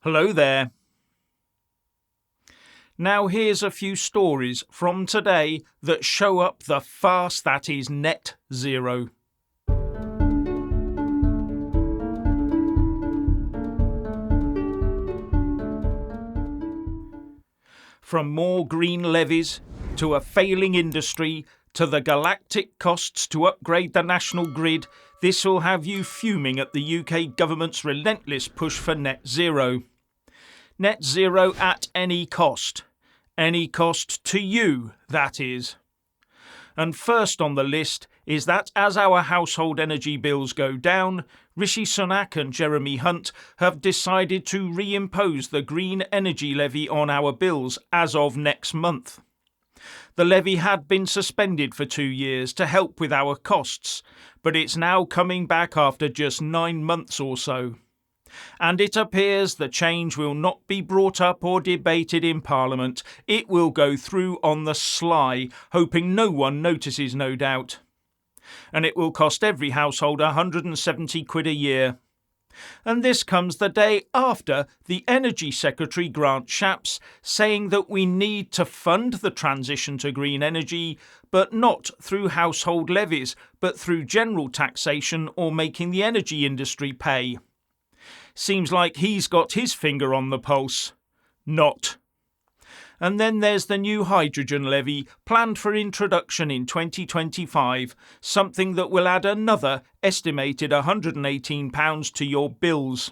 Hello there. Now here's a few stories from today that show up the farce that is net zero. From more green levies, to a failing industry, to the galactic costs to upgrade the national grid, this will have you fuming at the UK government's relentless push for net zero. Net zero at any cost. Any cost to you, that is. And first on the list is that as our household energy bills go down, Rishi Sunak and Jeremy Hunt have decided to reimpose the green energy levy on our bills as of next month. The levy had been suspended for 2 years to help with our costs, but it's now coming back after just 9 months or so. And it appears the change will not be brought up or debated in Parliament. It will go through on the sly, hoping no one notices, no doubt. And it will cost every household £170 a year. And this comes the day after the Energy Secretary Grant Shapps saying that we need to fund the transition to green energy, but not through household levies, but through general taxation or making the energy industry pay. Seems like he's got his finger on the pulse. Not. And then there's the new hydrogen levy planned for introduction in 2025, something that will add another estimated £118 to your bills.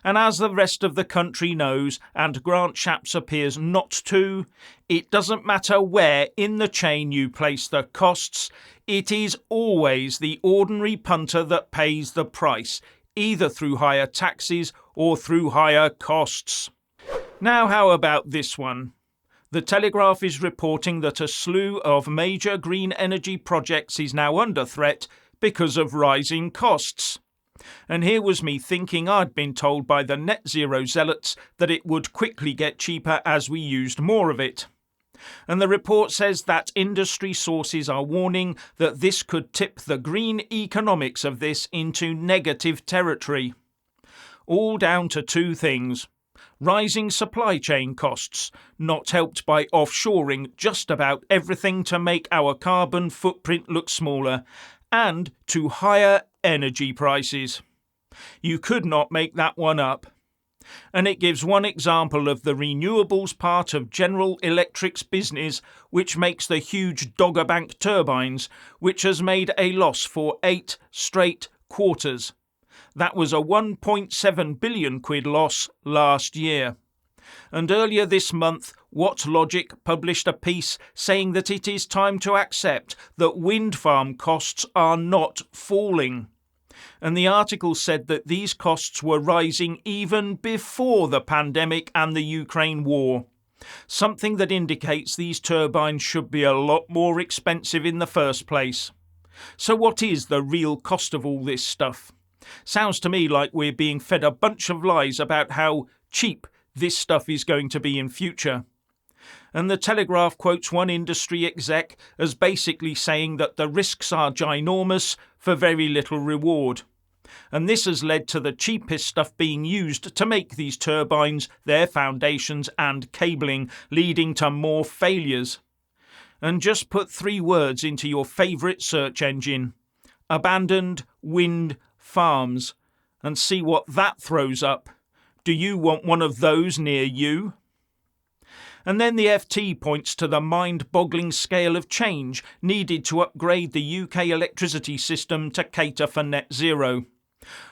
And as the rest of the country knows, and Grant Shapps appears not to, it doesn't matter where in the chain you place the costs, it is always the ordinary punter that pays the price, either through higher taxes or through higher costs. Now how about this one? The Telegraph is reporting that a slew of major green energy projects is now under threat because of rising costs. And here was me thinking I'd been told by the net zero zealots that it would quickly get cheaper as we used more of it. And the report says that industry sources are warning that this could tip the green economics of this into negative territory. All down to two things. Rising supply chain costs, not helped by offshoring just about everything to make our carbon footprint look smaller, and to higher energy prices. You could not make that one up. And it gives one example of the renewables part of General Electric's business, which makes the huge Dogger Bank turbines, which has made a loss for 8 straight quarters. That was a £1.7 billion loss last year. And earlier this month, What Logic published a piece saying that it is time to accept that wind farm costs are not falling. And the article said that these costs were rising even before the pandemic and the Ukraine war. Something that indicates these turbines should be a lot more expensive in the first place. So what is the real cost of all this stuff? Sounds to me like we're being fed a bunch of lies about how cheap this stuff is going to be in future. And the Telegraph quotes one industry exec as basically saying that the risks are ginormous for very little reward. And this has led to the cheapest stuff being used to make these turbines, their foundations and cabling, leading to more failures. And just put 3 words into your favourite search engine: abandoned wind farms, and see what that throws up. Do you want one of those near you? And then the FT points to the mind-boggling scale of change needed to upgrade the UK electricity system to cater for net zero.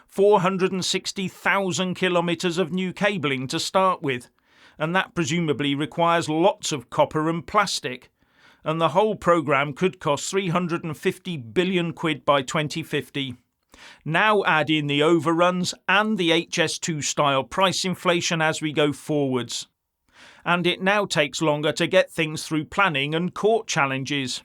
460,000 kilometres of new cabling to start with, and that presumably requires lots of copper and plastic. And the whole programme could cost £350 billion by 2050. Now add in the overruns and the HS2 style price inflation as we go forwards. And it now takes longer to get things through planning and court challenges.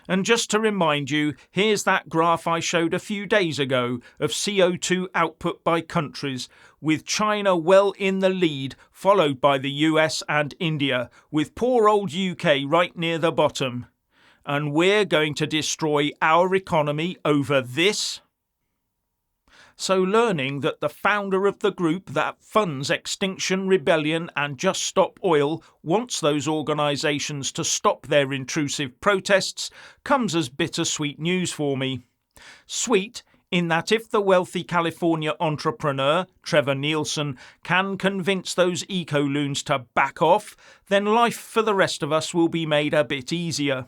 And just to remind you, here's that graph I showed a few days ago of CO2 output by countries, with China well in the lead, followed by the US and India, with poor old UK right near the bottom. And we're going to destroy our economy over this? So learning that the founder of the group that funds Extinction Rebellion and Just Stop Oil wants those organisations to stop their intrusive protests comes as bittersweet news for me. Sweet in that if the wealthy California entrepreneur, Trevor Nielsen, can convince those eco-loons to back off, then life for the rest of us will be made a bit easier.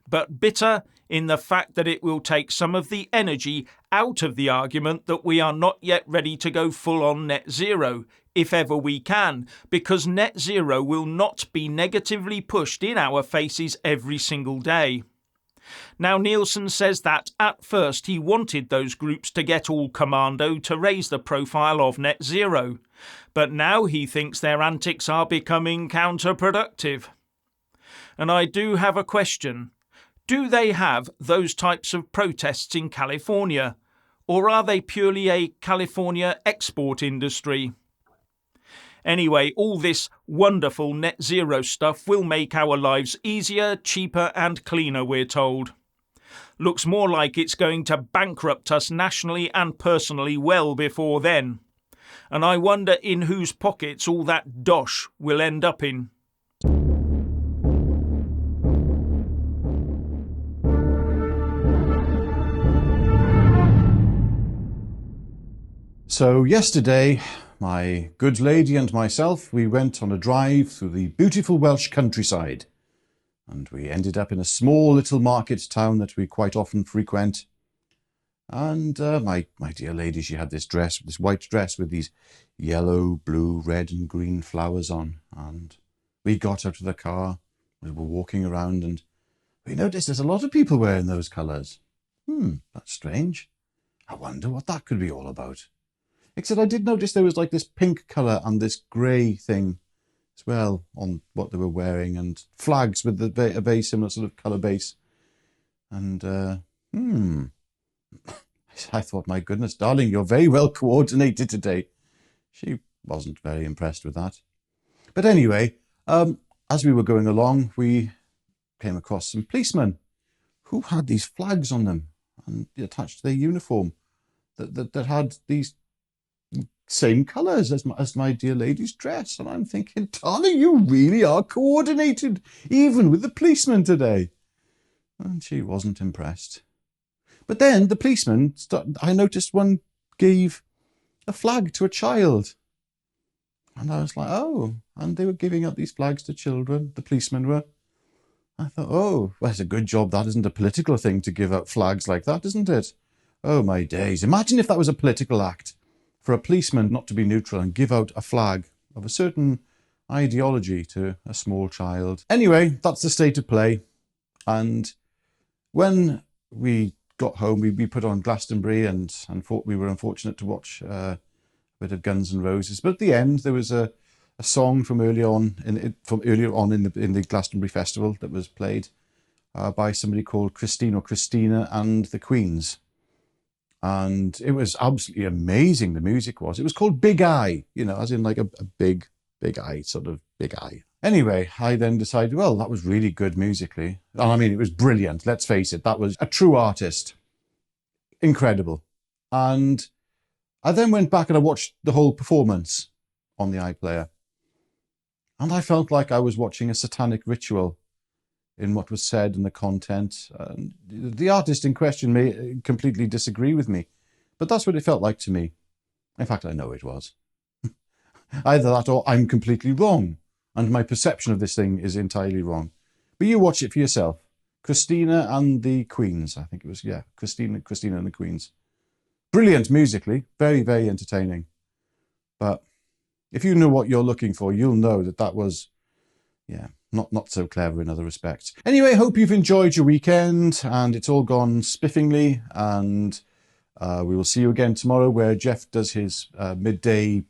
But bitter in the fact that it will take some of the energy out of the argument that we are not yet ready to go full on net zero, if ever we can, because net zero will not be negatively pushed in our faces every single day. Now, Nielsen says that at first he wanted those groups to get all commando to raise the profile of net zero, but now he thinks their antics are becoming counterproductive. And I do have a question. Do they have those types of protests in California, or are they purely a California export industry? Anyway, all this wonderful net zero stuff will make our lives easier, cheaper and cleaner, we're told. Looks more like it's going to bankrupt us nationally and personally well before then. And I wonder in whose pockets all that dosh will end up in. So yesterday, my good lady and myself, we went on a drive through the beautiful Welsh countryside. And we ended up in a small little market town that we quite often frequent. And my dear lady, she had this dress, this white dress with these yellow, blue, red and green flowers on. And we got out of the car, we were walking around and we noticed there's a lot of people wearing those colours. That's strange. I wonder what that could be all about. Except I did notice there was like this pink colour and this grey thing as well on what they were wearing, and flags with a very similar sort of colour base. And, I thought, my goodness, darling, you're very well coordinated today. She wasn't very impressed with that. But anyway, as we were going along, we came across some policemen who had these flags on them and attached to their uniform that had these same colours as my dear lady's dress. And I'm thinking, darling, you really are coordinated, even with the policeman today. And she wasn't impressed. But then the policeman, I noticed one gave a flag to a child. And I was like, oh, and they were giving out these flags to children, the policemen were. I thought, oh, well, it's a good job that isn't a political thing to give out flags like that, isn't it? Oh, my days. Imagine if that was a political act, for a policeman not to be neutral and give out a flag of a certain ideology to a small child. Anyway, that's the state of play. And when we got home, we put on Glastonbury and thought we were unfortunate to watch a bit of Guns N' Roses. But at the end, there was a song from earlier on in the Glastonbury Festival that was played by somebody called Christina and the Queens. And it was absolutely amazing, the music was. It was called Big Eye, as in like a big eye, sort of big eye. Anyway, I then decided, well, that was really good musically. And I mean, it was brilliant, let's face it. That was a true artist. Incredible. And I then went back and I watched the whole performance on the iPlayer. And I felt like I was watching a satanic ritual in what was said and the content. The artist in question may completely disagree with me, but that's what it felt like to me. In fact, I know it was. Either that or I'm completely wrong, and my perception of this thing is entirely wrong. But you watch it for yourself. Christina and the Queens, I think it was, Christina and the Queens. Brilliant musically, very, very entertaining. But if you know what you're looking for, you'll know that was, not so clever in other respects. Anyway, hope you've enjoyed your weekend and it's all gone spiffingly. And we will see you again tomorrow, where Jeff does his midday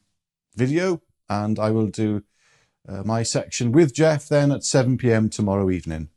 video, and I will do my section with Jeff then at 7 p.m. tomorrow evening.